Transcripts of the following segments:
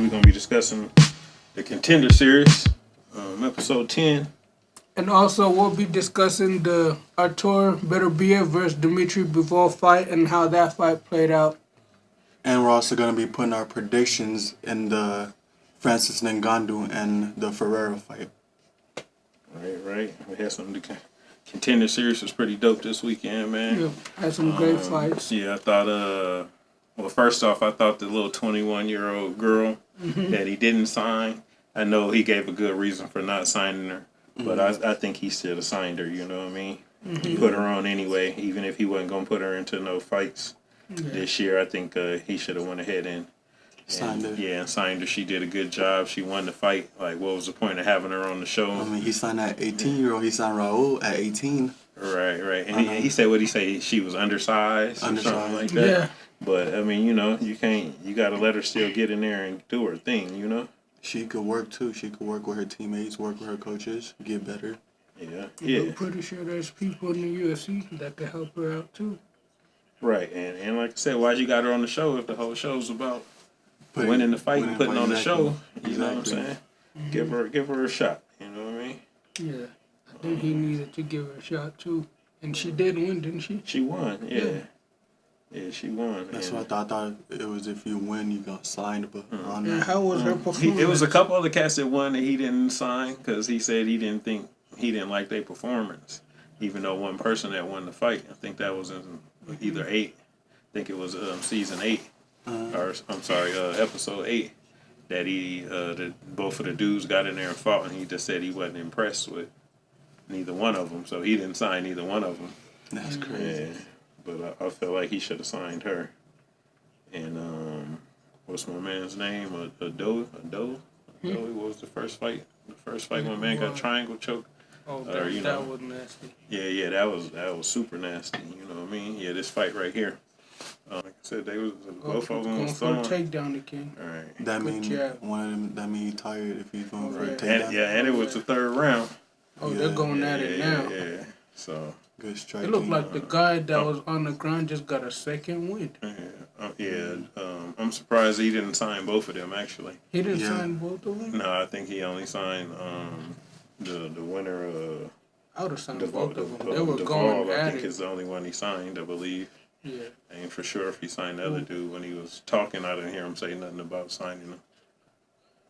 we're going to be discussing the Contender series, episode 10. And also, we'll be discussing the Artur Beterbiev versus Dmitry Bivol fight and how that fight played out. And we're also going to be putting our predictions in the Francis Ngannou and the Ferreira fight. Right. We had some. The Contender series was pretty dope this weekend, man. Yeah, had some great fights. Yeah, I thought, well, first off, I thought the little 21-year-old girl that he didn't sign, I know he gave a good reason for not signing her, but I think he should have signed her, you know what I mean? He put her on anyway, even if he wasn't going to put her into no fights this year. I think he should have went ahead and Signed her. Yeah, and signed her. She did a good job. She won the fight. Like, what was the point of having her on the show? I mean, he signed that 18-year-old. He signed Raul at 18. Right. And he said, what did he say? She was undersized or something like that. Yeah. But, I mean, you know, you got to let her still get in there and do her thing, you know? She could work, too. She could work with her teammates, work with her coaches, get better. Yeah. I'm pretty sure there's people in the UFC that could help her out, too. Right. And like I said, why'd you got her on the show if the whole show's about winning the fight and putting on the show? You know what I'm saying? Give her a shot. You know what I mean? Yeah. I think he needed to give her a shot, too. And she did win, didn't she? She won, yeah, she won. That's what I thought it was. If you win, you got signed. But And how was her performance? It was a couple other cats that won that he didn't sign because he said he didn't like their performance. Even though one person that won the fight, I think that was in either 8. I think it was season 8, or I'm sorry, episode 8. That that both of the dudes got in there and fought, and he just said he wasn't impressed with neither one of them, so he didn't sign either one of them. That's crazy. Yeah, but I felt like he should have signed her. And what's my man's name? Ado? What was the first fight? The first fight when man got triangle choked. Oh, that was nasty. Yeah, that was super nasty. You know what I mean? Yeah, this fight right here. Like I said, they was both of them was going throwing. for a takedown again. All right. That means one of them. That means he tired if he's going for a takedown. And it was the third round. Oh, they're going at it now. Yeah. So good striking. It looked like the guy that was on the ground just got a second win. I'm surprised he didn't sign both of them, actually. He didn't sign both of them? No, I think he only signed the winner. I would have signed both of them. They were Duvall, going at it. I think is the only one he signed, I believe. Yeah. I ain't for sure if he signed the other dude. When he was talking, I didn't hear him say nothing about signing him.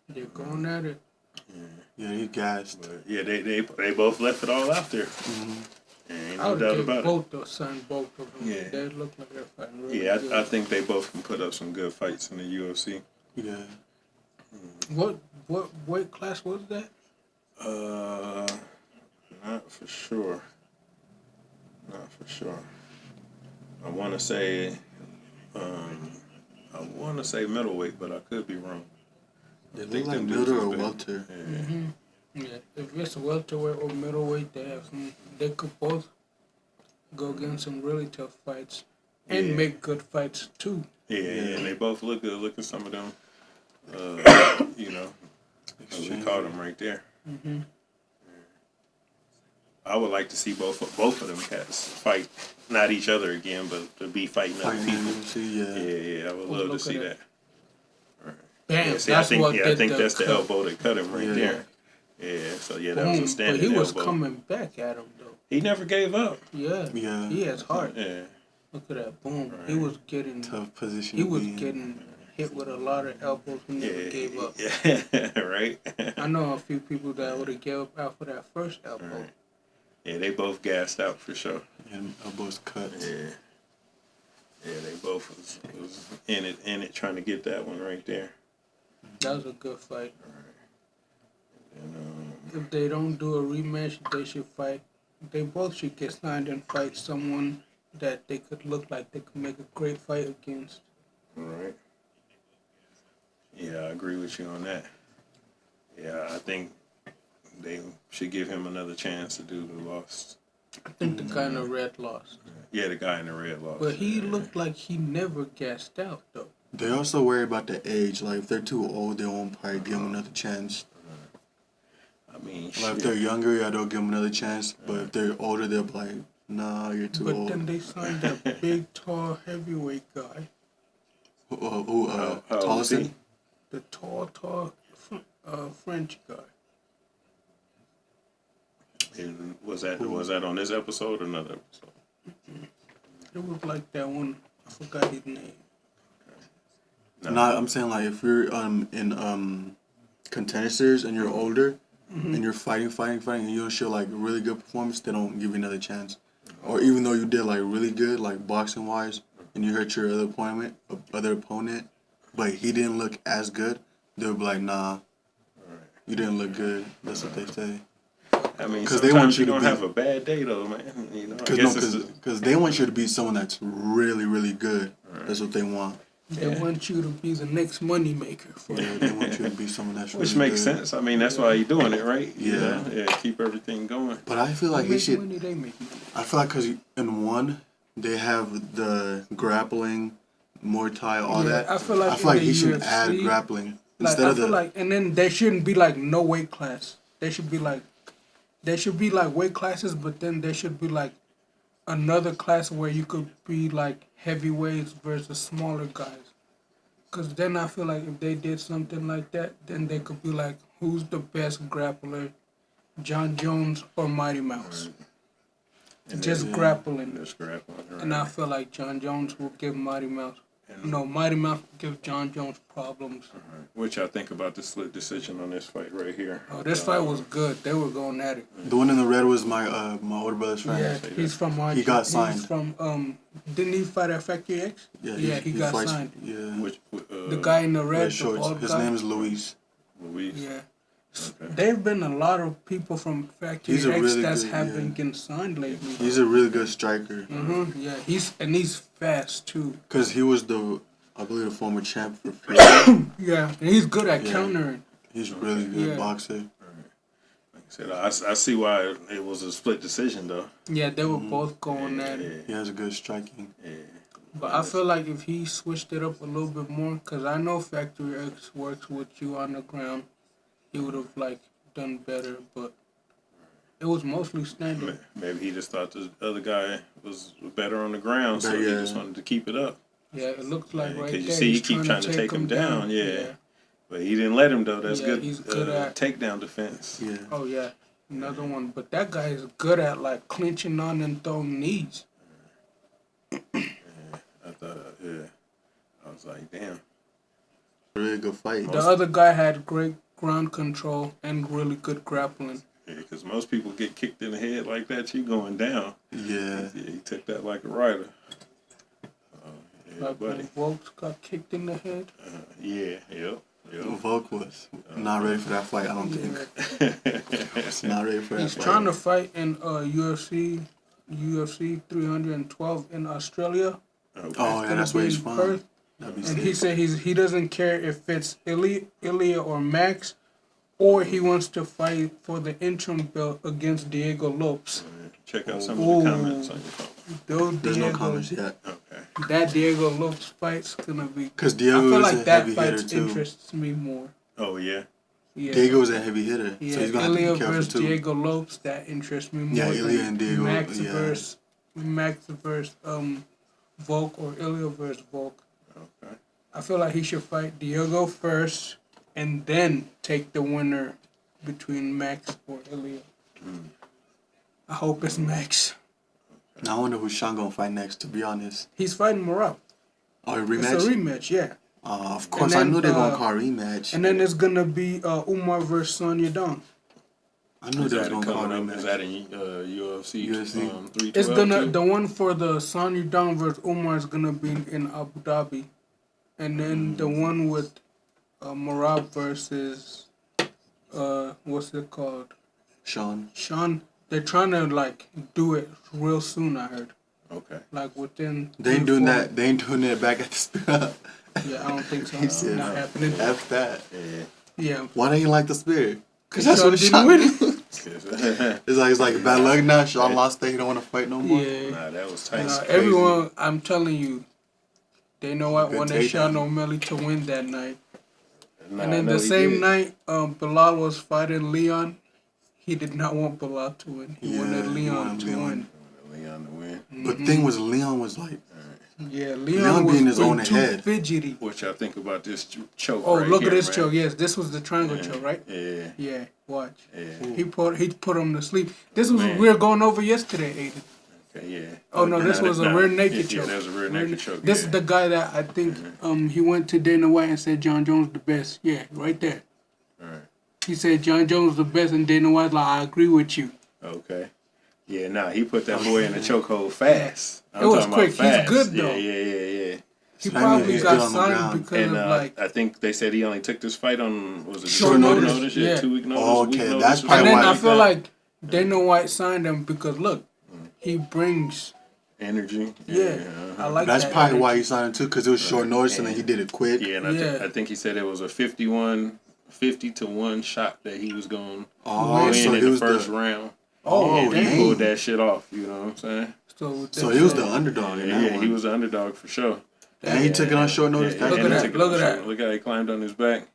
They're going at it. Yeah, he gassed. But yeah, they both left it all out there. Ain't no doubt about it. Signed both of them. Yeah. They look like they're fighting really good. I think they both can put up some good fights in the UFC. Yeah. What weight class was that? Not for sure. I want to say middleweight, but I could be wrong. They look like middle or welter. Yeah. If it's welterweight or middleweight, they could both go against some really tough fights and make good fights too. Yeah. They both look good. Look at some of them. We caught them right there. I would like to see both of them cats fight, not each other again, but to be fighting other people. Yeah, I would love to see that. Right. Bam, I think that's the elbow that cut him right there. Yeah, so that was a standing elbow. But he was coming back at him though. He never gave up. Yeah. He has heart. Yeah. Look at that, boom. Right. He was getting tough position. He was getting hit with a lot of elbows. He never gave up. Yeah, right. I know a few people that would have gave up after that first elbow. Right. Yeah, they both gassed out for sure. And elbows cut. Yeah, they both was in it, trying to get that one right there. That was a good fight. Right. And, if they don't do a rematch, they should fight. They both should get signed and fight someone that they could look like they could make a great fight against. Right. Yeah, I agree with you on that. Yeah, I think they should give him another chance to do the loss. I think the guy in the red lost. Yeah, the guy in the red lost. But he looked like he never gassed out, though. They also worry about the age. Like, if they're too old, they won't probably give him another chance. I mean, like, if they're younger, yeah, they'll give him another chance. But if they're older, they'll be like, nah, you're too old. But then they signed that big, tall, heavyweight guy. Tallison? the tall, French guy. And was that on this episode or another episode? It was like that one. I forgot his name. No, I'm saying like if you're in Contender series and you're older and you're fighting and you don't show like really good performance, they don't give you another chance. Or even though you did like really good, like boxing wise, and you hurt your other opponent, but he didn't look as good, they'll be like, nah, you didn't look good. That's what they say. I mean, Because sometimes you don't have a bad day though, man. You know, because they want you to be someone that's really, really good. That's what they want. They want you to be the next money maker for them. Yeah, they want you to be someone that's really which makes good. sense. I mean, that's why you're doing it, right? You Yeah. know? Yeah, keep everything going. But I feel like They he make should. money, they make money. I feel like because in one, they have the grappling, Muay Thai, all that. I feel like in he the should UFC, add grappling Like, instead I of feel the. like, and then there shouldn't be like no weight class. There should be like weight classes, but then there should be like another class where you could be like heavyweights versus smaller guys. Cause then I feel like if they did something like that, then they could be like, who's the best grappler, John Jones or Mighty Mouse? And Just then- grappling. Just grappling. Right. And I feel like John Jones will give Mighty Mouse. Mighty Mouse will give John Jones problems. Which I think about the split decision on this fight right here. Oh, this fight was good. They were going at it. The one in the red was my older brother's friend. Yeah, he's from Argentina. He got signed. He's from didn't he fight at Factory X? Yeah, he got fights, signed. Yeah, The guy in the red, red the shorts. bald His guy. name is Luis. Luis. Yeah. Okay. There've been a lot of people from Factory He's a X really that good- have yeah. been getting signed lately. He's a really good striker. Yeah, he's fast too. Cause he was I believe the former champ for. Yeah, and he's good at Yeah. countering. He's a really good Yeah. boxer. Like I said, I see why it was a split decision though. Yeah, they were both going at it. He has a good striking. Yeah. But I feel like if he switched it up a little bit more, because I know Factory X works with you on the ground, he would have like done better. But it was mostly standing. Maybe he just thought the other guy was better on the ground, so But he yeah. just wanted to keep it up. Yeah, it looks like right there. Because you see, he he's keep trying to take him down. Yeah. But he didn't let him though. That's Yeah, good. he's good at- takedown defense. Yeah. Oh yeah, another one. But that guy is good at like clinching on and throwing knees. I thought, I was like, damn. Really good fight. The other guy had great ground control and really good grappling. Yeah, because most people get kicked in the head like that, you going down. Yeah. Yeah, he took that like a rider. Yeah, Like when buddy. Volks got kicked in the head. Yeah, yep. Volk was not ready for that fight. I don't think. He's not ready for that He's fight. trying to fight in UFC 312 in Australia. Okay. Oh yeah, that's where he's from. Perth. That'd be And he sick. said he doesn't care if it's Ilya or Max, or he wants to fight for the interim belt against Diego Lopes. Check out some Ooh. of the comments on your phone. There's no comments yet. Okay. That Diego Lopes fight's gonna be. Cause I Diego feel is like a that heavy fight hitter too. interests me more. Oh yeah. Yeah. Diego is a heavy hitter, Yeah, so he's gonna have to Ilya be careful versus too. Diego Lopes, that interests me more. Yeah, than Ilya and Diego, Max yeah. versus Volk or Ilya versus Volk. Okay. I feel like he should fight Diego first and then take the winner between Max or Ilya. I hope it's Max. Now I wonder who Sean gonna fight next. To be honest, He's fighting Morab. oh, a It's a rematch. rematch, yeah. Of course, then, I knew they're gonna call a rematch. And then it's gonna be Umar versus Sonya Dong. I knew Is they was that gonna call a coming up? Is that rematch. in UFC? UFC. 312 It's gonna too? the one for the Sonya Dong versus Umar is gonna be in Abu Dhabi, and then the one with Morab versus what's it called? Sean. They're trying to like do it real soon. I heard Okay. like within. They ain't 3-4 doing that. They ain't doing it back at the spirit. Yeah, I don't think so. He It's said, not happening. F that. Yeah. Yeah, Why they ain't like the spirit? Cause Sean that's what didn't Sean win. did. It's like bad luck now. Sean lost that. He don't want to fight no more. yeah. Nah, that was tight. That's Everyone, I'm telling you, they know what Good when they shot takedown. O'Malley to win that night. Nah, And then no, the he same did. night, Bilal was fighting Leon. He did not want Bilal to win. He wanted he Leon wanted to Leon. win. Leon to win. But the thing was, Leon was like Yeah, Leon was being his way own too head. fidgety. What y'all think about this choke? Oh, right look here, at this man? choke. Yes, this was the triangle choke, right? Yeah. Yeah, watch. Yeah. He put him to sleep. This was Man. we were going over yesterday, Aiden. Okay, yeah. Oh no, this was a rear naked choke. Yeah, that was a rear naked choke. This is the guy that I think he went to Dana White and said John Jones the best. Yeah, right there. Alright. He said John Jones the best, and Dana White's like, I agree with you. Okay. Yeah, he put that boy in the chokehold fast. It was quick. He's Fast. good though. Yeah. He So that probably means he's got good on the signed ground. because And of like. I think they said he only took this fight on was it Short short notice, notice? yeah. 2 week notice. Oh, week okay, notice that's or probably And then something I why- feel that. like Dana White signed him because look, he brings. Energy. Yeah, I like That's that. probably why energy. he signed him too, because it was short notice and then he did it quick. Yeah, and Yeah. I think he said it was a 50-1 shot that he was going to Oh, win so in he the was first the round. Oh, And he dang. pulled that shit off. You know what I'm saying? so he was the underdog in that Yeah, one. he was the underdog for sure. And he took it on short notice. Yeah, Look and at he that, took it look on at short. that. Look how he climbed on his back.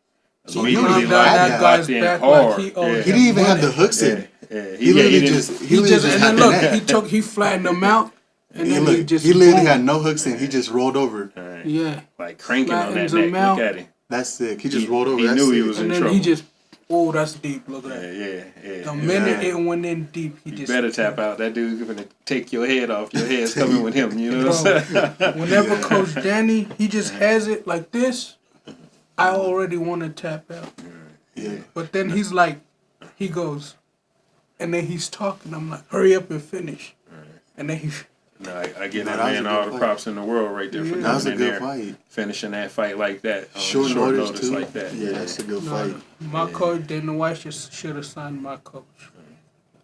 So He he climbed really down had that that. guy's Locked in back hard. like he owed Yeah. He didn't even have the money. hooks in. Yeah. He literally didn't- just He just and had then the look, net. he flattened him out, and then he just he literally boom. had no hooks in. He just rolled over. All right. Yeah, Like cranking on that Flattens neck. him out. Look at him. That's sick. He just rolled over. He That's knew he sick. was and in then trouble. he just that's deep. Look at that. Yeah. The minute Yeah. it went in deep, he You just better tap out. That dude's gonna take your head off. Your head's coming with him. You know what I'm saying? Whenever Coach Danny, he just has it like this. I already want to tap out, Yeah. but then he's like, he goes, and then he's talking. I'm like, hurry up and finish, and then he. No, I give No, that that was man a all good the fight. props in the world right there for Yeah. That was a coming in good there, fight. finishing that fight like that. On Short notice too. like that. Yeah, that's a good No, fight. my coach Dana White should have signed my coach.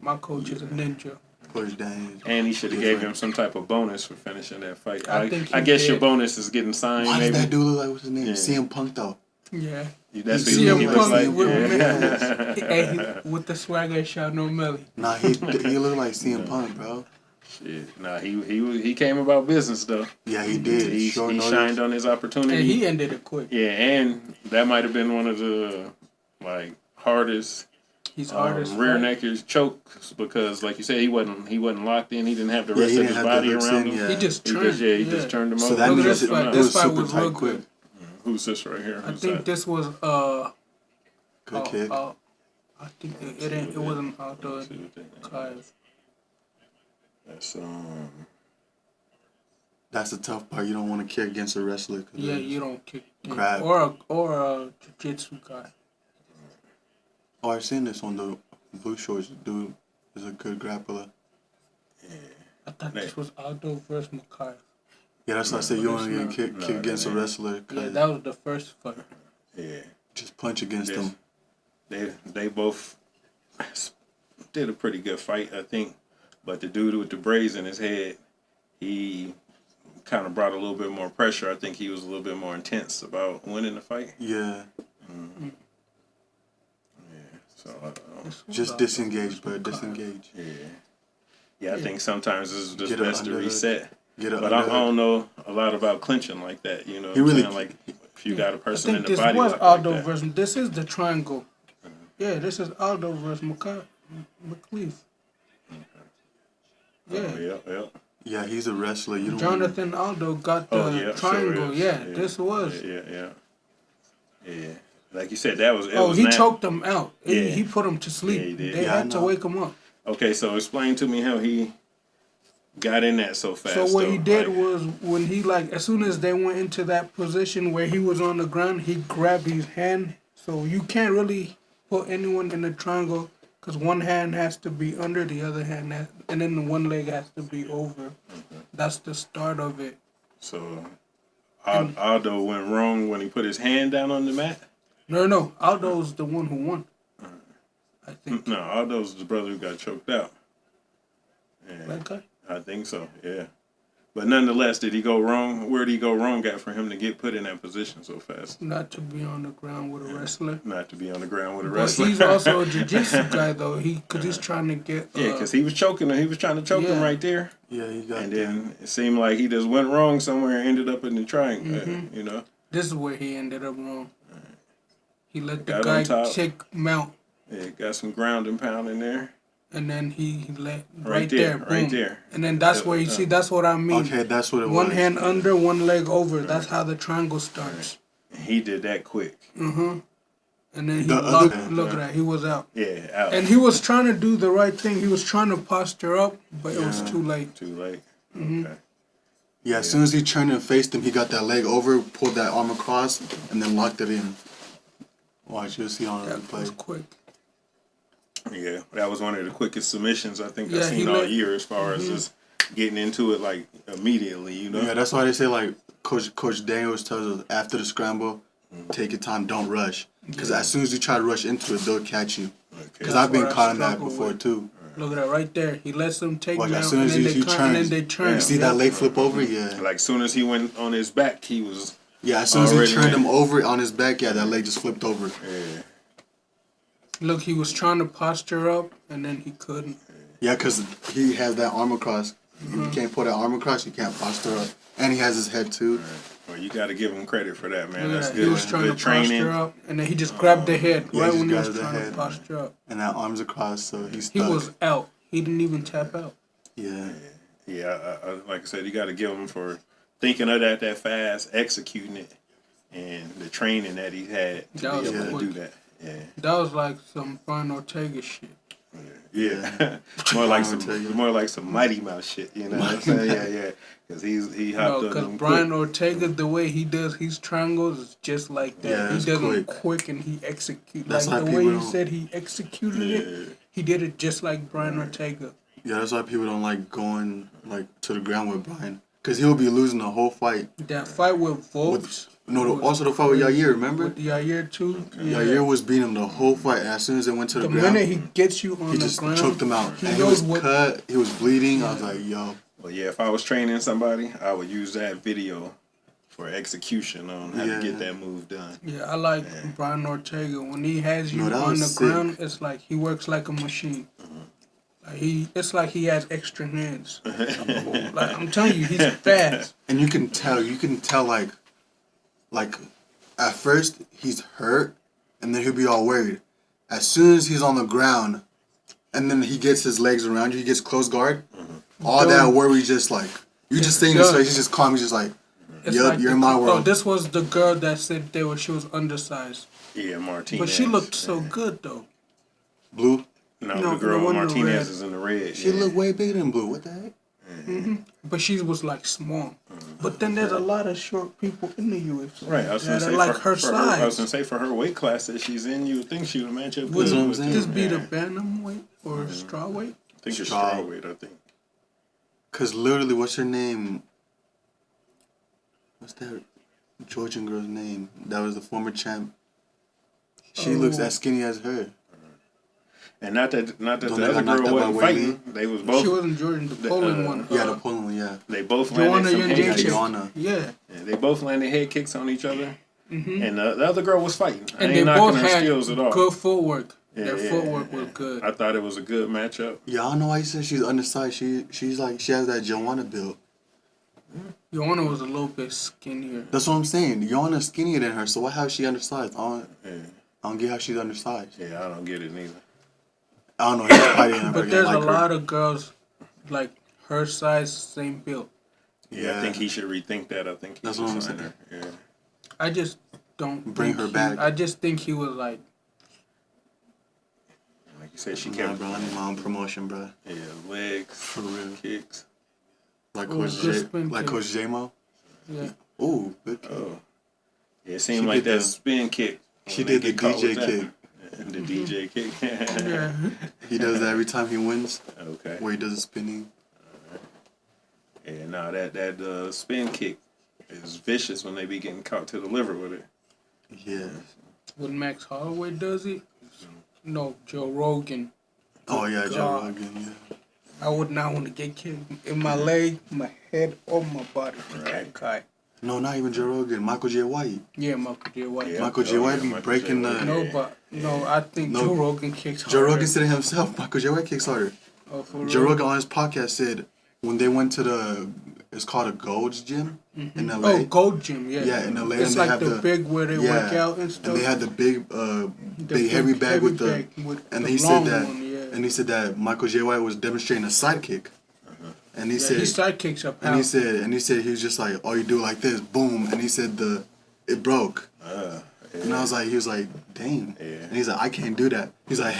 My coach is a ninja. Coach Daniels. And he should have gave him some type of bonus for finishing that fight. I think he I guess your did. bonus is getting signed. Why does maybe that dude look like what's his name? Yeah. CM Punk though. Yeah. that's what CM he looks Punk like. with Yeah. Hey, with the swagger shot, no melly. Nah, he looked like CM Punk, bro. Shit. Nah, he came about business though. Yeah, he did. He Short notice. shined on his opportunity. And he ended it quick. Yeah, and that might have been one of the like hardest He's hardest. rear naked chokes because, like you said, he wasn't locked in. He didn't have the Yeah, rest he of didn't his have body the hooks around in, him. yeah. He just He turned. just turned him So over. that Look at means this fight. it This was fight super was tight real quick. good. Who's this right here? I Who's think that? this was Good kick. I think it wasn't outdoor. Let's see what they think. Cause That's That's the tough part. You don't want to kick against a wrestler. 'Cause yeah, you don't kick Grab. or a jiu-jitsu guy. Oh, I've seen this on the Blue Shorts. Dude is a good grappler. I thought this was Aldo versus Makai. Yeah, that's why I said you don't want to it's kick not. against a No, wrestler. Yeah, 'Cause that was the first fight. yeah. just punch against Yes. them. They both did a pretty good fight, I think. But the dude with the braids in his head, he kind of brought a little bit more pressure. I think he was a little bit more intense about winning the fight. Yeah, So This was just Aldo disengage, versus bro. Makai. Disengage. yeah, I think sometimes it's just Get up best to under the- reset. Get up. But I don't know a lot about clinching like that. You know, He what I'm really- saying? Like if you got a I person in think the this body was like Aldo that. versus. This is the triangle. Yeah, this is Aldo versus McLeaf. Yeah. Yeah. Yeah, he's a wrestler. You don't. Jonathan Aldo got the Oh yeah, triangle. sure is. Yeah, this was. Yeah. Like you said, that was. It Oh, was he nasty. choked him out. Yeah. He put him to sleep. Yeah, he did. They Yeah, I had to know. wake him up. Okay, so explain to me how he got in that so fast. So what he though. did Like, was when he as soon as they went into that position where he was on the ground, he grabbed his hand. So you can't really put anyone in a triangle because one hand has to be under, the other hand and then the one leg has to be over. That's the start of it. So Aldo went wrong when he put his hand down on the mat. No. Aldo's the one who won. I think. No, Aldo's the brother who got choked out. Yeah, That guy? I think so. Yeah, but nonetheless, did he go wrong? Where did he go wrong at for him to get put in that position so fast? Not to be on the ground with a wrestler. Not to be on the ground with a But wrestler. he's also a jiu-jitsu guy though. Because he's trying to get. Yeah, because he was choking him. He was trying to choke him Yeah. right there. Yeah, he got. And then it seemed like he just went wrong somewhere and ended up in the triangle. Mm-hmm. You know? This is where he ended up wrong. He let the Got guy on top. take him out. Yeah, got some ground and pound in there. and then he let Right there, boom. right there. And then that's where you see. That's what I mean. Okay, that's what it was. One hand under, one leg over. That's how the triangle starts. He did that quick. And then he The locked. other- Look at that. He was out. Yeah, out. And he was trying to do the right thing. He was trying to posture up, but it was Yeah. too late. Too late. Mm-hmm. Okay. Yeah, as soon as he turned and faced him, he got that leg over, pulled that arm across, and then locked it in. Watch, you'll see on the That was replay. quick. Yeah, that was one of the quickest submissions I think I've Yeah, seen he all let- year as far as just getting into it like immediately, you know? Yeah, that's why they say like Coach Daniels tells us after the scramble, take your time, don't rush, because as soon as you try to rush into it, they'll catch you. Because I've been what I caught in that struggle before with. too. Look at that right there. He lets them take Watch, down, as soon as and then he they turn, turns, and then they turn. you see that leg flip over? Yeah. Like soon as he went on his back, he was Yeah, as soon as Already he turned in. him over on his back, yeah, that leg just flipped over. yeah. Look, he was trying to posture up, and then he couldn't. Yeah, because he has that arm across. If you can't put that arm across, you can't posture up. And he has his head too. Well, you got to give him credit for that, man. Look at That's that. good. He was trying Good to training. posture up, and then he just grabbed the head Yeah, right he when he just was grabbed the trying to head. posture up. And that arm's across, so he's He stuck. was out. He didn't even tap out. Yeah. Yeah, like I said, you got to give him for thinking of that fast, executing it, and the training that he had to That be was able to quick. do that. Yeah, That was like some Brian Ortega shit. yeah. more like some Mighty Mouse shit. You know what I'm saying? Yeah. Because he hopped No, up because them Brian quick. Ortega, the way he does his triangles is just like that. Yeah, he it's does them quick. quick and he executes. That's Like why the way people he don't- said he executed it, he did it just like Brian Ortega. Yeah, that's why people don't like going like to the ground with Brian. Because he'll be losing the whole fight. That fight with Volks. Also the fight with Yair, remember? With Yair too. Yeah. Yair was beating him the whole fight. And as soon as they went to the The ground, minute he gets you on he the just ground, choked him out. he And he knows was what. cut, he was bleeding. I was like, yo. Well, yeah, if I was training somebody, I would use that video for execution on how Yeah. to get that move done. Yeah, I like Brian Ortega. When he has you No, that on was the sick. ground, it's like he works like a machine. It's like he has extra hands. Like I'm telling you, he's fast. And you can tell like at first he's hurt and then he'll be all worried. As soon as he's on the ground and then he gets his legs around you, he gets close guard, all that worry just like you just stay in his done. face, he's just calm, he's just like, It's yup, like you're in my Oh, world. this was the girl that said she was undersized, Yeah, Martinez. but she looked so good though. Blue. No, No, the girl the with one in the Martinez red. is in the red. She yeah. looked way bigger than Blue. What the heck? But she was like small. But then there's a lot of short people in the UFC. Right, I was gonna that say are like for her I was size. gonna say for her weight class that she's in, you would think she would match up Would good what I'm with saying. this him. be the Yeah. bantamweight or strawweight? I think it's Straw. strawweight. I think. Cause literally, what's her name? What's that Georgian girl's name? That was the former champ. She looks as skinny as her. And not that Don't the they other got knocked girl out by wasn't Wei fighting. They was both. She wasn't Jordan, the Poland one. Yeah, the Poland one. Yeah. They both Joanna landed some head Jędrzejczyk. kicks. Joanna. Yeah. Yeah, they both landed head kicks on each other. And the other girl was fighting. I And ain't they knocking both her had skills at all. good footwork. Yeah, Their yeah, footwork was yeah. good. I thought it was a good matchup. Yeah, I don't know why you said she's undersized. She's like she has that Joanna build. Joanna was a little bit skinnier. That's what I'm saying. Joanna's skinnier than her, so why how is she undersized? Yeah, I don't get how she's undersized. yeah, I don't get it neither. I don't know. He's probably never But gonna there's like a her. lot of girls like her size, same build. Yeah, I think he should rethink that. I think he That's should what I'm sign saying. her. Yeah. I just don't Bring think her he- back. I just think he was like, Like you said, she Nah, kept bro, I need my own promotion, bro. yeah, legs, For real. kicks. Like Oh, Coach good J, spin like kick. Coach J-Mo. yeah. Ooh, good kick. Oh, yeah, it seemed She like did that the- spin kick. She when they did the get caught DJ with that. kick. The DJ kick. Yeah. He does that every time he wins, Okay. where he does a spinning. Yeah, no, that spin kick is vicious when they be getting caught to the liver with it. Yeah. When Max Holloway does it, no, Joe Rogan. Oh yeah, Joe God. Rogan. Yeah. I would not want to get kicked in my leg, my head, or my body. Right. Okay. No, not even Joe Rogan. Michael J. White. Yeah, Michael J. White. Yeah. Michael J. White be Michael breaking J. the. White. No, but no, I think No. Joe Rogan kicks Joe harder. Rogan said it himself. Michael J. White kicks harder. Oh, for Joe real? Rogan on his podcast said when they went to it's called a Gold's Gym in LA. Oh, Gold Gym, yeah. Yeah, in LA, It's and they like have the big where they work out and stuff. And they had the big, The big heavy bag with the. bag with and the he said long that one, yeah. and he said that Michael J. White was demonstrating a sidekick. And he said, his sidekicks are and he said he was just like, oh, you do it like this, boom, and he said it broke. And I was like, he was like, dang. And he's like, I can't do that. He's like,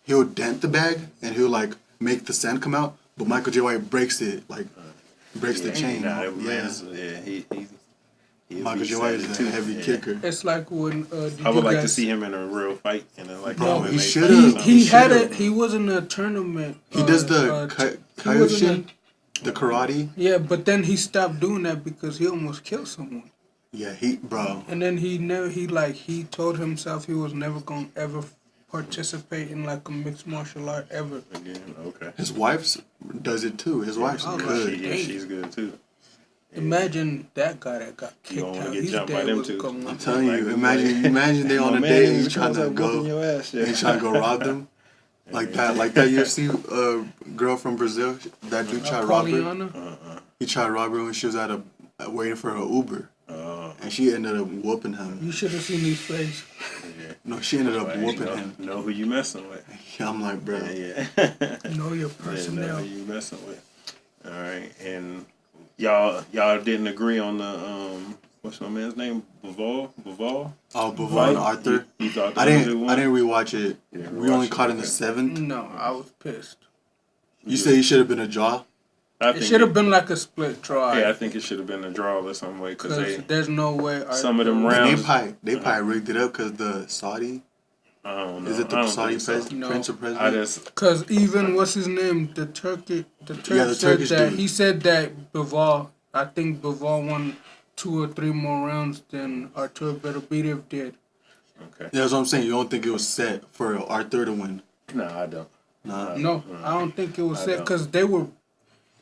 he'll dent the bag and he'll like make the sand come out, but Michael J. White breaks it, like breaks the chain. Michael J. White is a heavy kicker. It's like when I would like to see him in a real fight, and then like bro, he should have. He was in a tournament. He does the Kaioshin, the karate. Yeah, but then he stopped doing that because he almost killed someone. Yeah, bro. And then he told himself he was never gonna ever participate in like a mixed martial art ever. Again, okay. His wife does it too. His wife's good. She's good too. Imagine that guy that got kicked out. His dad was coming. I'm telling you, imagine they on a date and he's trying to go, he's trying to go rob them. Like that UFC girl from Brazil, that dude tried to rob her. He tried to rob her when she was waiting for her Uber. And she ended up whooping him. You should have seen his face. No, she ended up whooping him. Know who you messing with. Yeah, I'm like, bro. Know your personnel. Know who you messing with. All right, and y'all didn't agree on the what's my man's name? Bivol? Oh, Bivol and Arthur. You thought I didn't rewatch it. We only caught in the 7th. No, I was pissed. You say he should have been a draw? It should have been like a split draw. Yeah, I think it should have been a draw or some way because there's no way. Some of them rounds. They probably rigged it up because the Saudi. I don't know. Is it the Saudi prince or president? Because even what's his name, the Turk said Turkish that dude. he said that Bivol. I think Bivol won 2 or 3 more rounds than Artur Beterbiev did. Okay. Yeah, that's what I'm saying. You don't think it was set for Arthur to win? No, I don't. No, I don't think it was set because they were.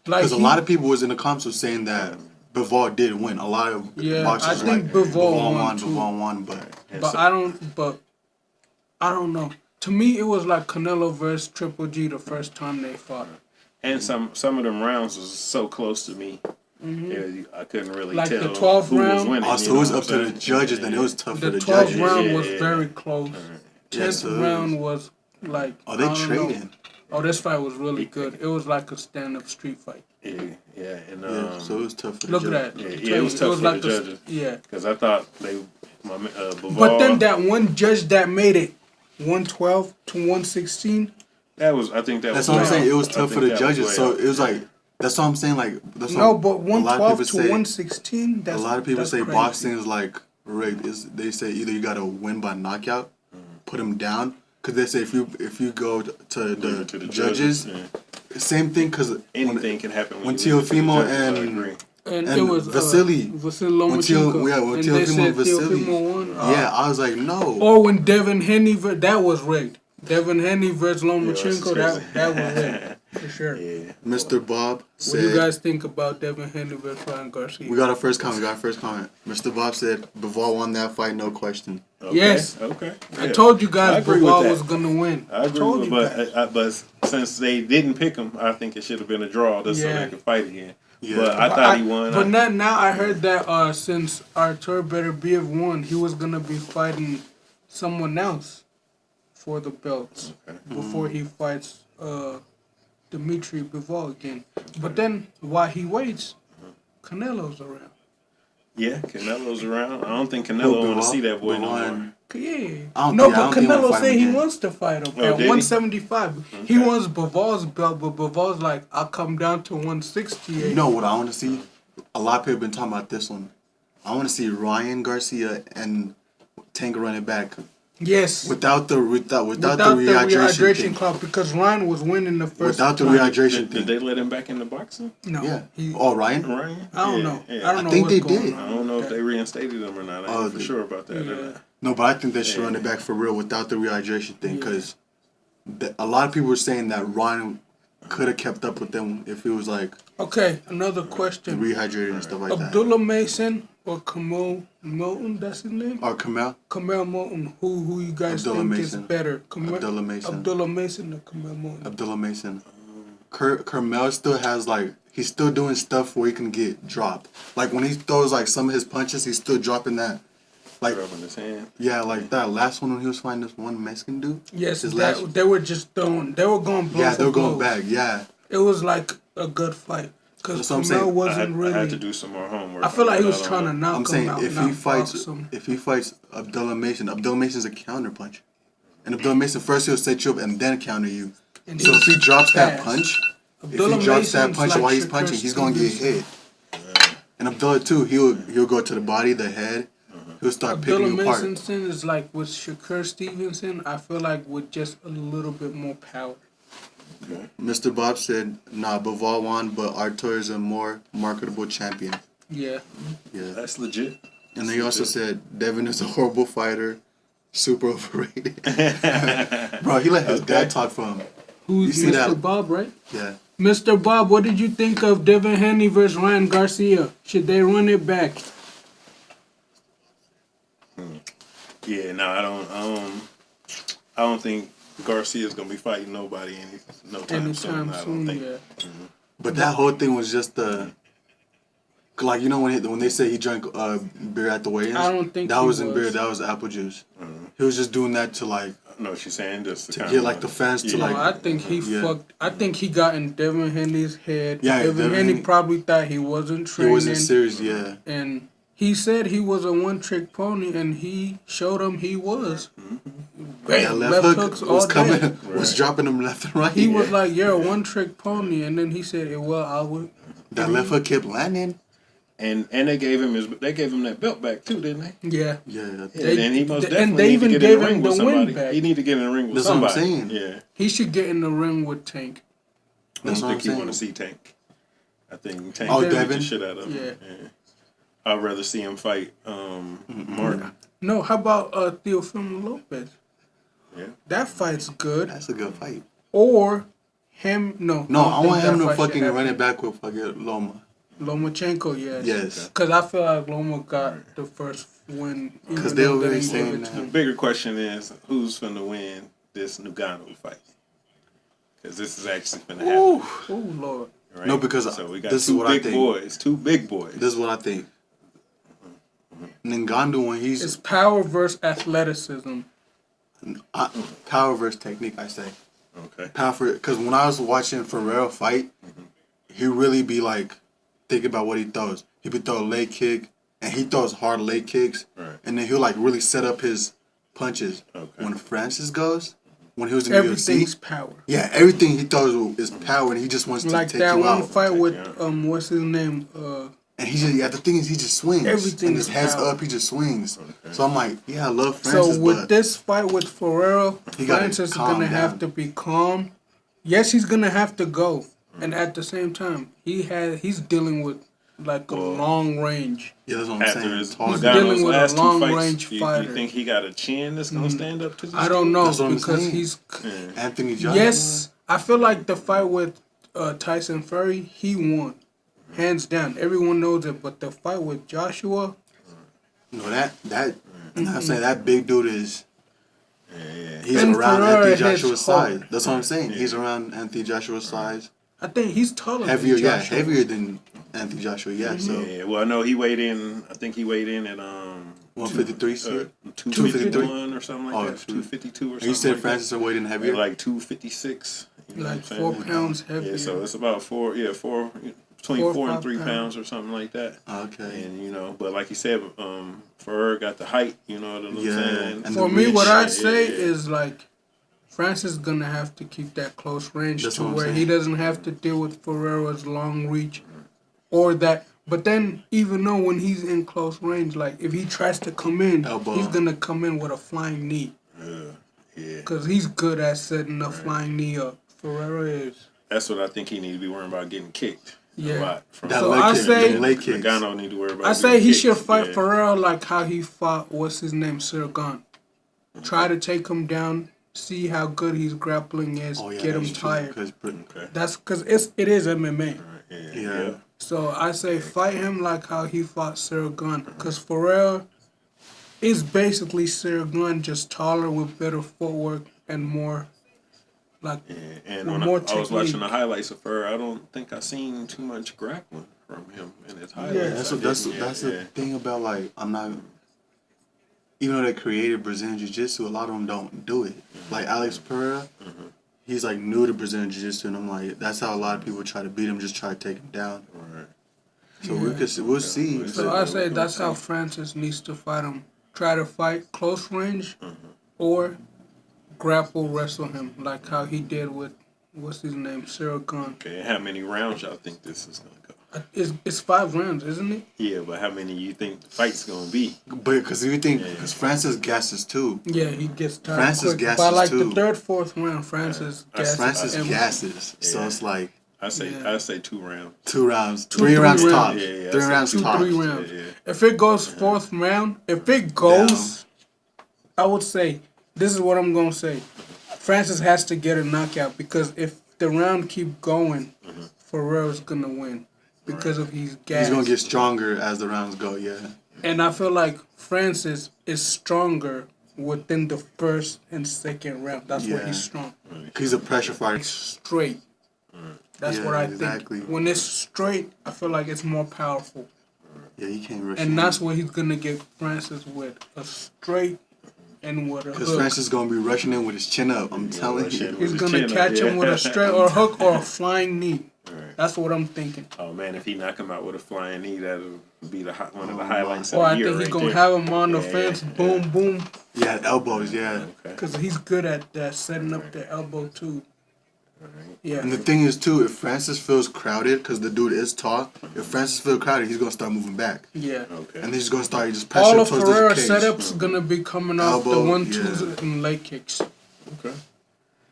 Because a lot of people was in the comments was saying that Bivol did win. A lot of boxers I think Bivol won, but I don't know. To me, it was like Canelo versus Triple G the first time they fought. And some of them rounds was so close to me. I couldn't really like tell the 12th who round. was winning. Also, it was up to the judges. Then it was tough for the judges. The 12th round was very close. 10th round was like. Oh, they trading. Oh, this fight was really good. It was like a stand-up street fight. And so it was tough for the judges. Look judges. at that. Yeah, it was tough for like the judges. Because I thought Bivol, but then that one judge that made it 112 to 116. I think that's what I'm saying. It was tough for the judges. So it was like, that's what I'm saying. Like, that's no, but 112 to 116. A lot of people say boxing is like rigged. They say either you gotta win by knockout, put him down. Because they say if you go to the judges, same thing. Because anything can happen when Teofimo and it was Vasily Lomachenko. When Teofimo Vasily won. Yeah, I was like, no. Or when Devin Haney, that was rigged. Devin Haney versus Lomachenko, that was rigged. For sure. Yeah. Mr. Bob said... What do you guys think about Devin Haney versus Ryan Garcia? We got our first comment. Mr. Bob said, Bivol won that fight, no question. Okay. Yes. Okay. Yeah. I told you guys Bivol was going to win. I agree but since they didn't pick him, I think it should have been a draw so they could fight again. Yeah. But I thought he won. But now I heard that since Artur Beterbiev won, he was going to be fighting someone else for the belts before he fights... Dmitry Bivol again. But then while he waits, Canelo's around. Yeah, Canelo's around. I don't think Canelo want to see that boy no more. Yeah. But Canelo said he wants to fight him at 175. Okay. He wants Bivol's belt, but Bivol's like, I'll come down to 168. You know what I want to see? A lot of people have been talking about this one. I want to see Ryan Garcia and Tank running back. Yes. Without the rehydration club, because Ryan was winning the first. Without the rehydration thing. Did they let him back in the boxing? No. Yeah. Ryan? I don't know. Yeah. I think they did. I don't know if they reinstated him or not. I'm not for sure about that. Yeah. No, but I think they should run it back for real without the rehydration thing, because a lot of people were saying that Ryan could have kept up with them if he was like. Okay, another question. Rehydrated and stuff like that. Abdullah Mason or Kamel Moulton, that's his name? Or Kamel? Kamel Moulton. Who you guys think is better? Abdullah Mason. Abdullah Mason or Kamel Moulton? Abdullah Mason. Kamel still has he's still doing stuff where he can get dropped. Like when he throws some of his punches, he's still dropping that Like, rubbing his hand. yeah, like that last one when he was fighting this one Mexican dude. Yes, His that, last- they were just throwing. They were going blow Yeah, for they were going blow. back. Yeah, It was like a good fight because That's what I'm saying. Fumel wasn't I really. had to do some more homework. I feel on like he that. was I don't trying to know. knock I'm him saying out. if not he fights, box him. if he fights Abdullah Mason's a counter punch, and Abdullah Mason first he'll set you up and then counter you. And So if he drops that fast. punch, Abdullah if he drops that Mason's punch like while he's Shakur punching, he's gonna get Stevenson. hit. And Abdullah too, he'll go to the body, the head. He'll start picking Abdullah you apart. Mason is like with Shakur Stevenson. I feel like with just a little bit more power. Mr. Bob said, "Nah, Bivol won, but Artur is a more marketable champion." Yeah. Yeah. That's legit. And then he also said, "Devin is a horrible fighter, super overrated." Bro, he let his dad talk for him. Who's You see Mr. that? Bob, right? Yeah. Mr. Bob, what did you think of Devin Haney versus Ryan Garcia? Should they run it back? Yeah, no, I don't think Garcia's gonna be fighting nobody no time soon. Anytime I don't soon, think. yeah. But that whole thing was just like, you know, when they say he drank beer at the weigh-ins? I don't think that he wasn't beer. was. That was apple juice. He was just doing that to like No, she's saying just to get like the fans to No, like. I think he Yeah. fucked. I think he got in Devin Haney's head. Yeah, Devin Devin Haney Haney- probably thought he wasn't He training. wasn't serious. Yeah. And he said he was a one-trick pony, and he showed him he was. That Bam, left hook hooks was all coming, day. was dropping him left and right. He was like, "You're a one-trick pony," and then he said, "Well, I would." That left hook kept landing. And they gave him that belt back too, didn't they? Yeah. Yeah. Yeah, and he most and definitely they need even to get gave in the ring him with the win somebody. back. He need to get in the ring with That's what I'm somebody. saying. Yeah. He should get in the ring with Tank. I That's don't what I'm think you saying. want to see Tank. I think Tank Oh, beat Devin? the shit out of him. Yeah. I'd rather see him fight Martin. No, how about Teofimo Lopez? Yeah. That fight's good. That's a good fight. Or him? No. No, don't I think want him that to fight should fucking happen. run it back with fucking Loma. Lomachenko, yes. Yes. Because I feel like Loma got the first win. even 'Cause they though already didn't give saying it to that. The him. bigger question is who's finna win this Ngannou fight? Because this is actually finna happen. Ooh. Oh, Lord. Right? No, because so we got this is two what I big think. boys. Two big boys. This is what I think. Ngannou, when he's It's power versus athleticism. power versus technique, I say. Okay. Power, because when I was watching Ferrero fight, he really be like thinking about what he throws. He be throw a leg kick, and he throws hard leg kicks, Right. and then he'll like really set up his punches. Okay. When Francis goes, when he was in the Everything's UFC, power. yeah, everything he throws is power, and he just wants to Like take that you one out. fight with, you out. what's his name? And he just, yeah, the thing is, he just swings. Everything and his is head's power. up, he just swings. So I'm like, yeah, I love Francis, So with but this fight with Ferrero, He gotta Francis is calm gonna have down. to be calm. Yes, he's gonna have to go, and at the same time, he's dealing with like a long range. yeah, that's what I'm After saying. his Hard dealing Nganou's with a last two long-range fights, you fighter. think he got a chin that's gonna stand up to this? I don't know That's what I'm because saying. he's Anthony Joshua. yes. I feel like the fight with Tyson Fury, he won, hands down. Everyone knows it, but the fight with Joshua, No, I'm saying that big dude is. He's And around Ferrero Anthony hits Joshua's size. hard. That's what I'm saying. He's around Anthony Joshua's size. I think he's taller. Heavier, than yeah, Joshua. heavier than Anthony Joshua. Yeah, so Yeah, well, I know he weighed in. I think he weighed in at 153. 251 or something like Oh, that. 252 or something. And you said like Francis are weighing that. heavier. Like 256. You know Like what I'm 4 saying? pounds heavier. Yeah, so it's about between 4 4 and 3 5 pounds or something like that. Okay. And but like you said, Ferrer got the height. You know what I'm Yeah, saying? and For the me, reach. what Yeah, I'd say yeah. is like Francis is gonna have to keep that close range That's to what I'm where saying. he doesn't have to deal with Ferrero's long reach, or that. But then, even though when he's in close range, like if he tries to come in, Elbow. he's gonna come in with a flying knee Yeah. because he's good at setting a flying knee up. Ferrero is. That's what I think he need to be worrying about, getting kicked Yeah. a lot. From That So leg I kick, say- them leg kicks. Ngannou need to worry about. I say getting he kicked. should fight Yeah. Ferrero like how he fought what's his name, Sirgan. Try to take him down, see how good his grappling is, Oh yeah, get him that's true, tired. 'cause Okay. That's because it is MMA. Yeah. So I say fight him like how he fought Sirgan. Because Ferrer is basically Sirgan, just taller with better footwork and more like And with when more I was watching technique. the highlights of her, I don't think I seen too much grappling from him in his highlights. That's I that's didn't, that's the thing about like I'm not. even though they created Brazilian Jiu-Jitsu, a lot of them don't do it. Like Alex Pereira, he's like new to Brazilian Jiu-Jitsu, and I'm like, that's how a lot of people try to beat him, just try to take him down. Right. So we'll see. So I say that's how Francis needs to fight him. Try to fight close range, or grapple wrestle him like how he did with what's his name, Cyril Gunn. Okay, how many rounds y'all think this is gonna go? It's 5 rounds, isn't it? Yeah, but how many you think the fight's gonna be? But because you think, because Francis gasses too. Yeah, he gets tired Francis quick. gasses By like too. the 3rd, 4th round, Francis gasses. Francis and- gasses. So it's like I say 2 rounds. 2 rounds, 3 3 rounds rounds. tops. Yeah, 3 I rounds said 2, tops. 3 rounds. Yeah. If it goes 4th round, if it goes, I would say, this is what I'm going to say. Francis has to get a knockout because if the round keep going, Ferreira's going to win because of his gas. He's gonna get stronger as the rounds go. Yeah. And I feel like Francis is stronger within the 1st and 2nd round. That's where Yeah. he's strong. He's a pressure fighter. Straight. That's Yeah, what I exactly. think. When it's straight, I feel like it's more powerful. Yeah, he can't rush. And that's what he's going to get Francis with. A straight and with a Because hook. Francis is gonna be rushing in with his chin up. I'm telling rushing you. in He's with going his to chin up, catch him yeah. with a straight or a hook or a flying knee. Right. That's what I'm thinking. Oh man, if he knock him out with a flying knee, that'll be one of the highlights Or of I the year think he's right going to there. have him on the Yeah, fence. yeah. Boom, boom. Yeah, elbows. Yeah. Okay. Because he's good at that, setting up the elbow too. Yeah. And the thing is too, if Francis feels crowded, because the dude is tall, if Francis feels crowded, he's gonna start moving back, Yeah. Okay. and he's gonna start just All pressure of towards Ferreira's the cage. setups gonna be coming off the Elbow, 1-2s yeah. and leg kicks. Okay.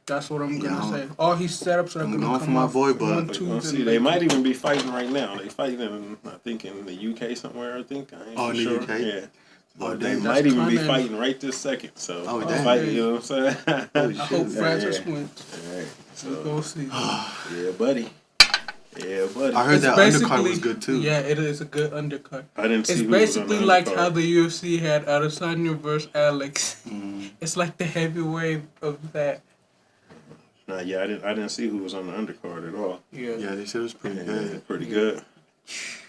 That's what I'm gonna Yeah, say. All his setups are I'm gonna going come for my off boy, but- 1-2s Let's and see, leg they might kicks. even be fighting right now. They fighting in, I think, in the UK somewhere. I think. I ain't Oh, in the sure. UK? Yeah. Oh, But they damn. might even be Contender. fighting right this second. So Oh, they're damn. fighting, you know what I'm saying? Holy I hope shit. Francis yeah. wins. All right. We'll So go see. yeah, buddy. Yeah, buddy. I heard It's that undercard was good too. Yeah, it is a good undercut. I didn't see It's who was on basically the like undercard. how the UFC had Adesanya versus Alex. Mm. It's like the heavyweight of that. Nah, yeah, I didn't see who was on the undercard at all. Yeah. Yeah, they said it was pretty good. Pretty good.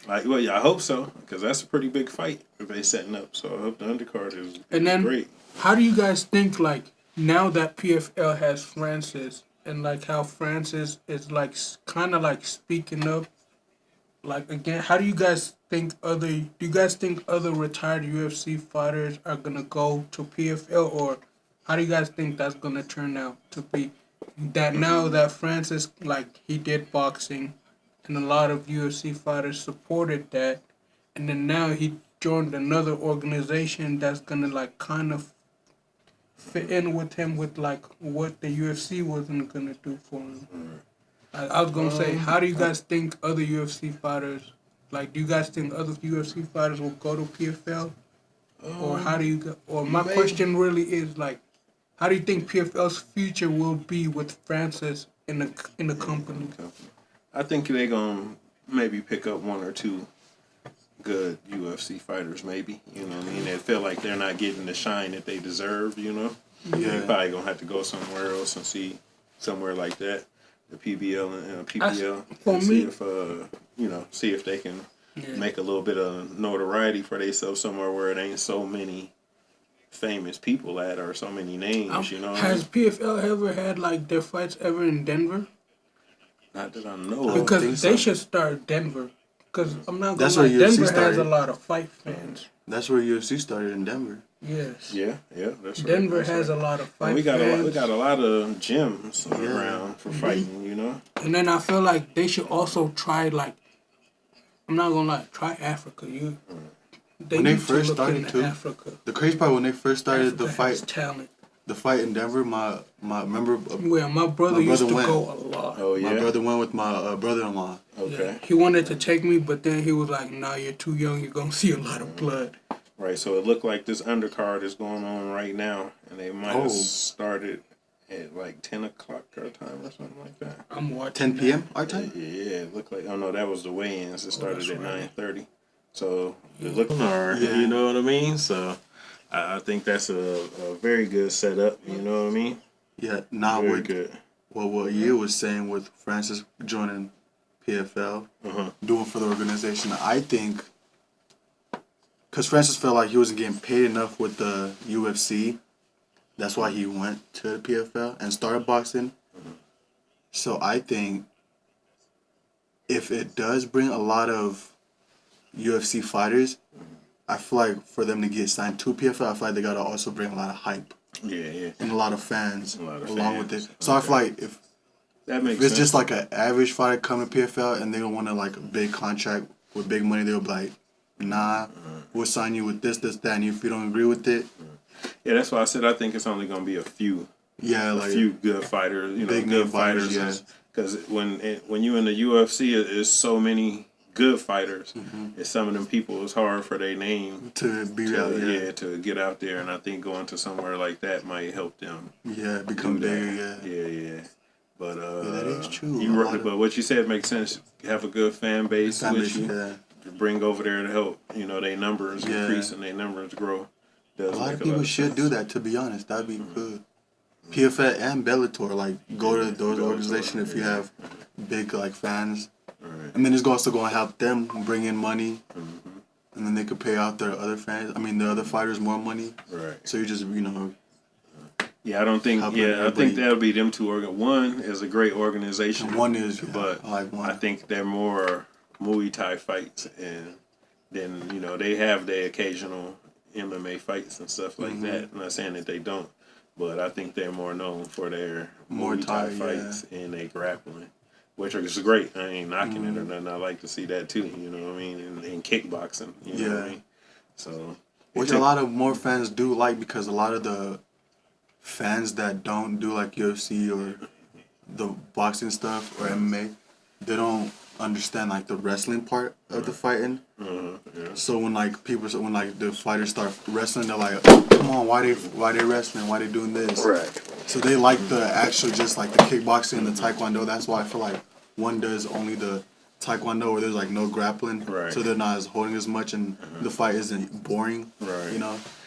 Well, yeah, I hope so, because that's a pretty big fight if they setting up. So I hope the undercard is And then, great. how do you guys think, like, now that PFL has Francis, and, like, how Francis is, like, kind of, like, speaking up, like, again, how do you guys think do you guys think other retired UFC fighters are going to go to PFL, or how do you guys think that's going to turn out to be? That now that Francis, like, he did boxing, and a lot of UFC fighters supported that, and then now he joined another organization that's gonna like kind of fit in with him with like what the UFC wasn't gonna do for him. I was gonna say, how do you guys think other UFC fighters, like, do you guys think other UFC fighters will go to PFL, or how do you go? Or my maybe. question really is like, how do you think PFL's future will be with Francis in the company? I think they're gonna maybe pick up 1 or 2 good UFC fighters. Maybe, you know what I mean. They feel like they're not getting the shine that they deserve. You know, Yeah. They're probably gonna have to go somewhere else and see somewhere like that, the PBL and PBL, for and me- see if they can Yeah. make a little bit of notoriety for themselves somewhere where it ain't so many famous people at or so many names. You know, what I Has mean? PFL ever had like their fights ever in Denver? Not that I know. don't of. Because think they so. should start Denver. Because I'm not gonna That's lie, where UFC Denver has started. a lot of fight fans. That's where UFC started in Denver. Yes. Yeah, that's right. Denver that's has right. a lot of And fight we got fans. we got a lot of gyms Yeah. around for fighting. You know. And then I feel like they should also try, like, I'm not gonna lie, try Africa. They When they need first to look started, into too, Africa. The crazy part when they first started Africa has the talent. fight in Denver, my member, Well, my brother My used brother to went. go a lot. Oh yeah. my brother went with my brother-in-law. Okay. He wanted to take me, but then he was like, "Nah, you're too young. You're gonna see a lot of blood." Right. So it looked like this undercard is going on right now, and they might Oh. have started at like 10 o'clock our time or something like that. I'm watching. 10 p.m. our time. Yeah, it looked like. Oh no, that was the weigh-ins. It started that's at right. 9:30. So it looked hard. Yeah. You know what I mean? So I think that's a very good setup. You know what I mean? Yeah, not Very with good. what you was saying with Francis joining PFL, Uh-huh. doing for the organization. I think, because Francis felt like he wasn't getting paid enough with the UFC. That's why he went to the PFL and started boxing. So I think if it does bring a lot of UFC fighters, I feel like for them to get signed to PFL, I feel like they gotta also bring a lot of hype. Yeah. And a lot of fans along with it. So Okay. I feel like if That makes if it's sense. just like an average fighter coming to PFL and they don't want like a big contract with big money, they'll be like, nah, we'll sign you with this, that, and if you don't agree with it, Yeah, that's why I said I think it's only gonna be a few like few good fighters, big good name fighters, fighters. Because when you in the UFC, there's so many good fighters. And some of them people, it's hard for their name to be out, to get out there. And I think going to somewhere like that might help them. Become do bigger, that. Yeah. But that is true. But what you said makes sense. Have a good fan base with you. Yeah. To bring over there to help, their numbers increase and their numbers grow. A lot of people should do that. To be honest, that'd be good. PFL and Bellator, like go to those organizations if you have big like fans, and then it's also going to help them bring in money, and then they could pay out their other fans. I mean, the other fighters more money. Right. So you just Yeah, I don't think. helping Yeah, I everybody. think that'll be them two. One is a great organization. And one is, but I like one. I think they're more Muay Thai fights, and then they have their occasional MMA fights and stuff like that. I'm not saying that they don't, but I think they're more known for their Muay Thai fights and their grappling, which is great. I ain't knocking it or nothing. I like to see that too. You know what I mean? And kickboxing. You know what I mean? So, which a lot of more fans do like, because a lot of the fans that don't do like UFC or the boxing stuff or MMA, they don't understand like the wrestling part of the fighting. So when like the fighters start wrestling, they're like, come on, why they wrestling? Why they doing this? Right. So they like the actual, just like the kickboxing and the taekwondo. That's why I feel like one does only the taekwondo where there's like no grappling. Right. So they're not as holding as much and the fight isn't boring. Right.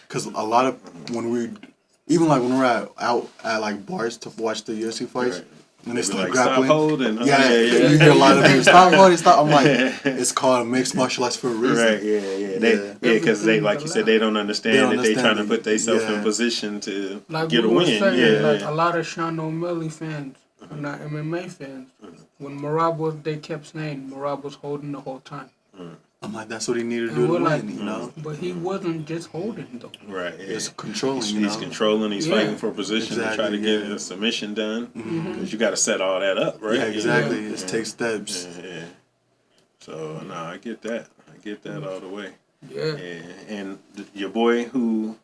Because a lot of when we're out at like bars to watch the UFC fights. Right. When they start Like, grappling, stop holding. you hear a lot of people stop holding, stop. I'm like, it's called mixed martial arts for a reason. Right, yeah. Because they, like you said, they don't understand that they trying to put themselves in position to get a win. Like a lot of Sean O'Malley fans, not MMA fans, when Marab was, they kept saying Marab was holding the whole time. I'm like, that's what he needed to do to win, But he wasn't just holding though. Right. Yeah. It's controlling, He's controlling. He's fighting for position to try to get yeah. a submission done. Because you got to set all that up, right? Yeah, exactly. It takes steps. Yeah. So, no, I get that. I get that all the way. Yeah. And your boy who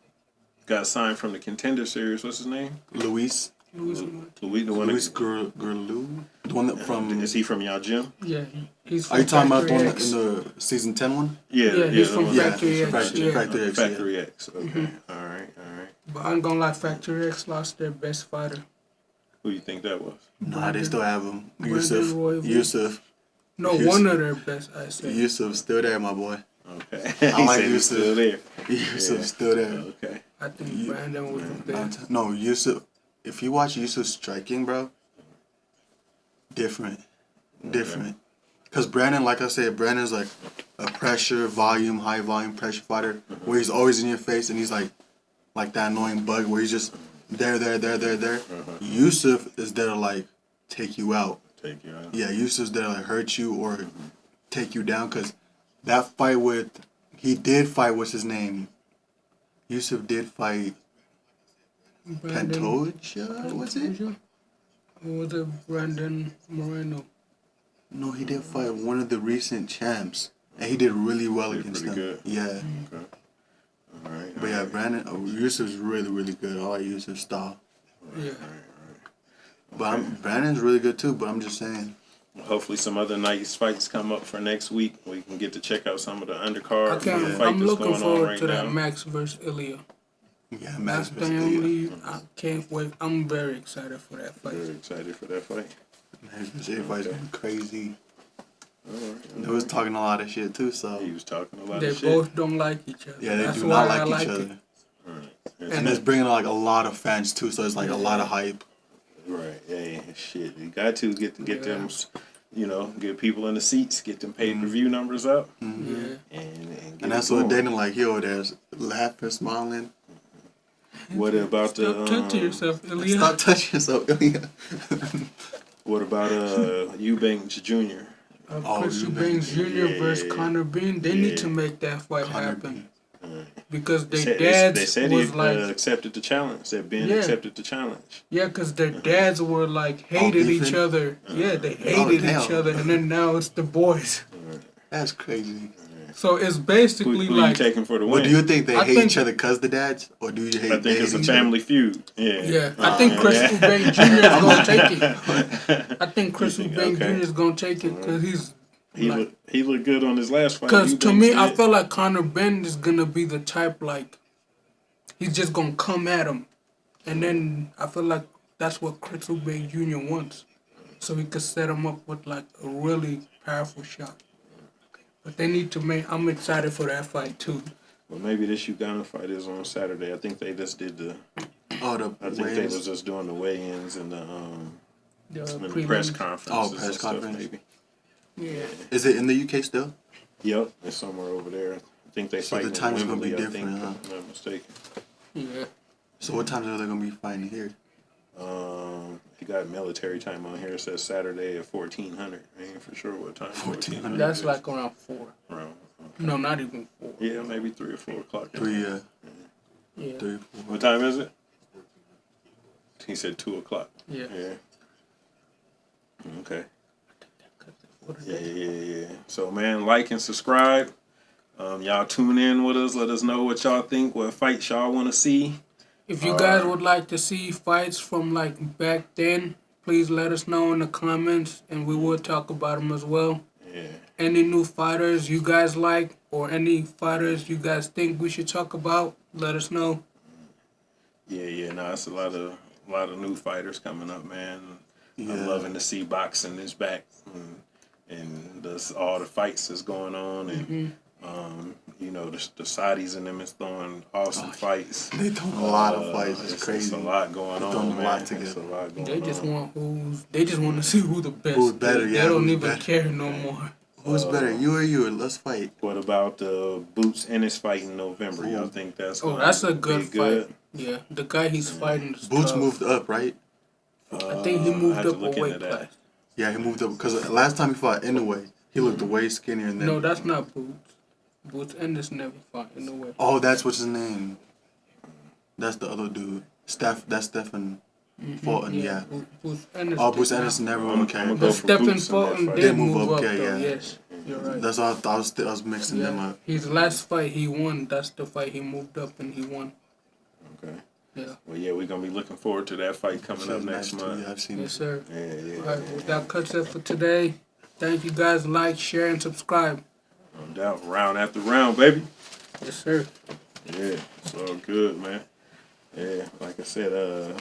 got signed from the Contender series, what's his name? Luis Luis, the one Gurlu, the one that from. Is he from y'all gym? Yeah, he's from Are you talking about the one X. in the season 10 one? Yeah, he's from the one- Factory X. Factory X. Factory X. Okay. All right. But I'm gonna lie, Factory X lost their best fighter. Who you think that was? Nah, they still have him. Brandon Roy. Yusuf. No, one of their best, I say. Yusuf's still there, my boy. Okay. I like He's Yusuf. still there. Yusuf's still there. Okay. I think Brandon was the best. No, Yusuf. If you watch Yusuf striking, bro, different. Because Brandon, like I said, Brandon's like a high volume pressure fighter, where he's always in your face and he's like that annoying bug where he's just there. Yusuf is there to like take you out. Yeah, Yusuf's there to like hurt you or take you down, because that fight what's his name? Yusuf did fight Pantoja, was it? Or was it Brandon Moreno? No, he did fight one of the recent champs, and he did really well against them. Good. Yeah. Okay. All right. But yeah, Brandon, Yusuf's really good. I like Yusuf's style. Yeah. But Brandon's really good too. But I'm just saying. Hopefully, some other nice fights come up for next week. We can get to check out some of the undercard fight I'm that's looking going on forward right to that now. Max versus Ilya. Yeah, Max That's the only. I can't wait. I'm very excited for that fight. Very excited for that fight. Max versus Ilya's been crazy. All right. They was talking a lot of shit too. So He was talking a lot They of shit. both don't like each other. yeah, they That's do why not I like each it. other. Right. And it's bringing like a lot of fans too. So it's like a lot of hype. Right. Yeah. Shit. You got to get them. you know, get people in the seats, get them pay-per-view numbers up, Yeah. and And that's what Dana like. He over there laughing, smiling. What about Stop touching yourself, Ilya. Stop touching yourself, Ilya. What about Eubanks Jr.? Chris Eubanks. Eubanks Jr. versus Conor Bean. They need to make that fight happen. Because their dads They said was he like, accepted the challenge. Said Ben Yeah. accepted the challenge. yeah, because their dads were like hated each beefing? other. Yeah, they hated each damn. other, and then now it's the boys. That's crazy. So it's basically Who like, you taking for the win? Well, do you think they I hate think- each other because the dads, or do you hate? I think they it's a hate each other? family feud. Yeah. yeah, I think Chris Eubanks Jr. is gonna take it. I think Chris You think- Eubanks okay. Jr. is gonna take it because he's like, He looked good on his last fight. because to Eubanks me, I did. feel like Conor Ben is gonna be the type like he's just gonna come at him, and then I feel like that's what Chris Eubanks Jr. wants, so he could set him up with like a really powerful shot. But they need to make. I'm excited for that fight too. Well, maybe this Uganda fight is on Saturday. I think they just did the. Oh, the I think they weigh-ins? was just doing the weigh-ins and the The and the prelims. press conferences. press and stuff, conference. maybe. Yeah. Is it in the UK still? Yep, it's somewhere over there. I think they So fight the in time is gonna be Wembley. I different, think, huh? if I'm not mistaken. Yeah. So what times are they gonna be fighting here? You got military time on here. It says Saturday at 1400. I ain't for sure what time. 1400. That's is. like around 4. Around, No, not even 4. yeah, maybe 3 or 4 o'clock. 3, Yeah. 3, 4. What time is it? He said 2 o'clock. Yeah. Yeah. Okay. What is Yeah, that? yeah. So, man, like and subscribe. Y'all tune in with us. Let us know what y'all think, what fights y'all want to see. If you guys would like to see fights from like back then, please let us know in the comments, and we will talk about them as well. Yeah. Any new fighters you guys like, or any fighters you guys think we should talk about, let us know. Yeah. No, it's a lot of new fighters coming up, man. Yeah. I'm loving to see boxing is back, and all the fights that's going on, and you know the Saudis and them is throwing awesome fights. They throwing a lot of fights. It's crazy. It's a lot going They're on, throwing a man. lot It's together. a lot going They just on. want They just want to see who the best. Who's better, is. yeah, They don't who's even better. care no more. Who's better, you or you? Let's fight. What about the Boots Ennis fight in November? Y'all think that's Oh, gonna that's a be good fight. Yeah, the guy he's fighting is Boots tough. moved up, right? I think he I moved have to up a look weight into that. class. Yeah, he moved up because last time he fought Inoue, he looked way skinnier than. No, that's not Boots. Boots Ennis never fought in the way. Oh, that's what's his name. That's the other dude. That's Stephen Fulton. Yeah. Boots Ennis. Oh, Bruce did Ennis not. never I'm okay. gonna But go for Stephen Boots in that Fulton fight. did They move move up, up, yeah, though. yeah. Yes, you're right. That's all. I was mixing them Yeah, up. his last fight he won. That's the fight he moved up and he won. Okay. Yeah. Well, yeah, we're gonna be looking forward to that fight coming up next month. Yeah, I've seen Yes, it. sir. Yeah. All right, well, that cuts it for today. Thank you guys. Like, share, and subscribe. No doubt. Round after round, baby. Yes, sir. Yeah, it's all good, man. Yeah, like I said,